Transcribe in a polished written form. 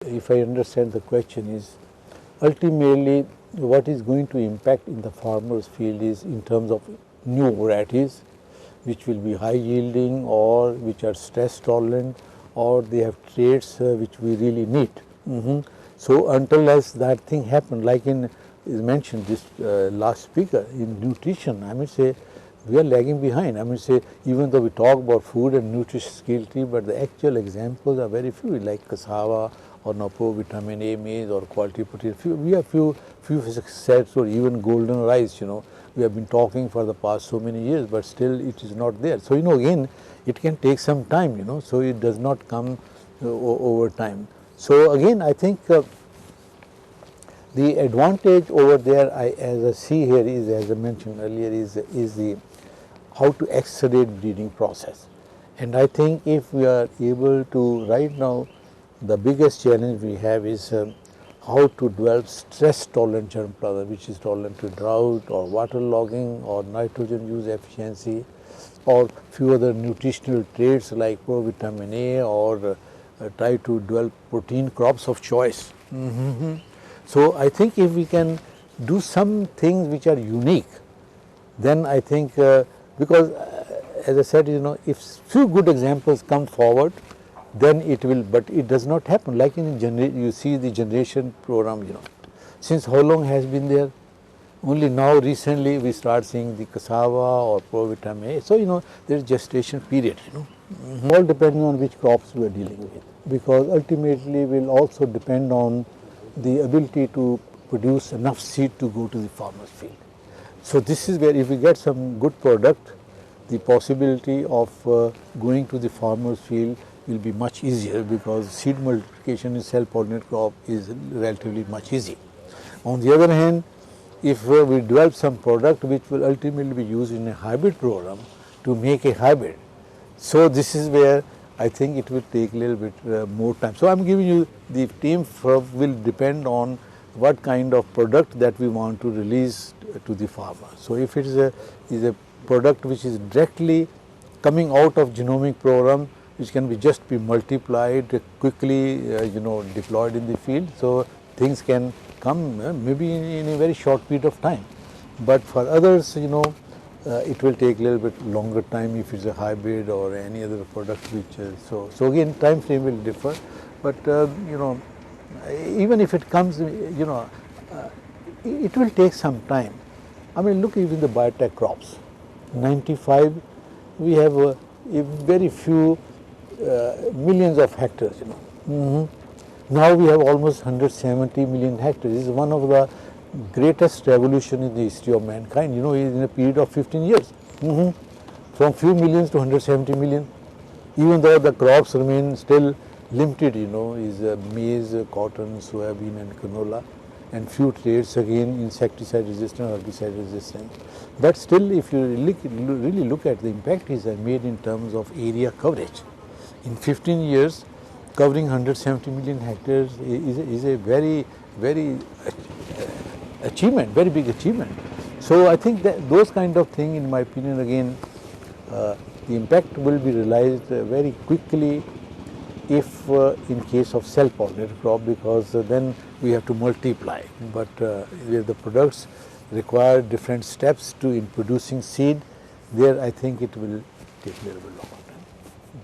If I understand the question is, ultimately what is going to impact in the farmer's field is in terms of new varieties which will be high yielding or which are stress tolerant or they have traits which we really need. So until as that thing happen, like in is mentioned this last speaker in nutrition, I mean say we are lagging behind. I mean say even though we talk about food and nutrition skill tree, but the actual examples are very few, like cassava or Napo, vitamin A maize or quality protein. We have few sets or even golden rice, we have been talking for the past so many years, but still it is not there. So again it can take some time, so it does not come over time. So again I think the advantage over there as I see here is, as I mentioned earlier, is the how to accelerate breeding process. And I think if we are able to, right now the biggest challenge we have is how to develop stress tolerant germplasm, which is tolerant to drought or water logging or nitrogen use efficiency or few other nutritional traits like provitamin A or try to develop protein crops of choice. So I think if we can do some things which are unique, then I think because as I said, if few good examples come forward, then it will, but it does not happen. Like you see the generation program, since how long has been there? Only now recently we start seeing the cassava or provitamin A. So there is gestation period, all depending on which crops we are dealing with, because ultimately will also depend on the ability to produce enough seed to go to the farmer's field. So this is where if we get some good product, the possibility of going to the farmer's field will be much easier, because seed multiplication in self-pollinated crop is relatively much easy. On the other hand, if we develop some product which will ultimately be used in a hybrid program to make a hybrid, so this is where I think it will take a little bit more time. So I am giving you the team will depend on what kind of product that we want to release to the farmer. So if it is a product which is directly coming out of genomic program, which can just be multiplied quickly, deployed in the field, so things can come maybe in a very short period of time. But for others, it will take a little bit longer time if it's a hybrid or any other product which is so again time frame will differ, but even if it comes, it will take some time. I mean, look even the biotech crops. 95 we have a very few millions of hectares, Now we have almost 170 million hectares. This is one of the greatest revolution in the history of mankind, in a period of 15 years. From few millions to 170 million, even though the crops remain still limited, is maize, cotton, soybean and canola, and few traits again insecticide resistant, herbicide resistant. But still, if you really look at the impact is made in terms of area coverage. In 15 years, covering 170 million hectares is a very, very achievement, very big achievement. So I think that those kind of thing, in my opinion, again, the impact will be realized very quickly if in case of self-pollinated crop, because then we have to multiply. But where the products require different steps in producing seed, there I think it will take a little bit longer.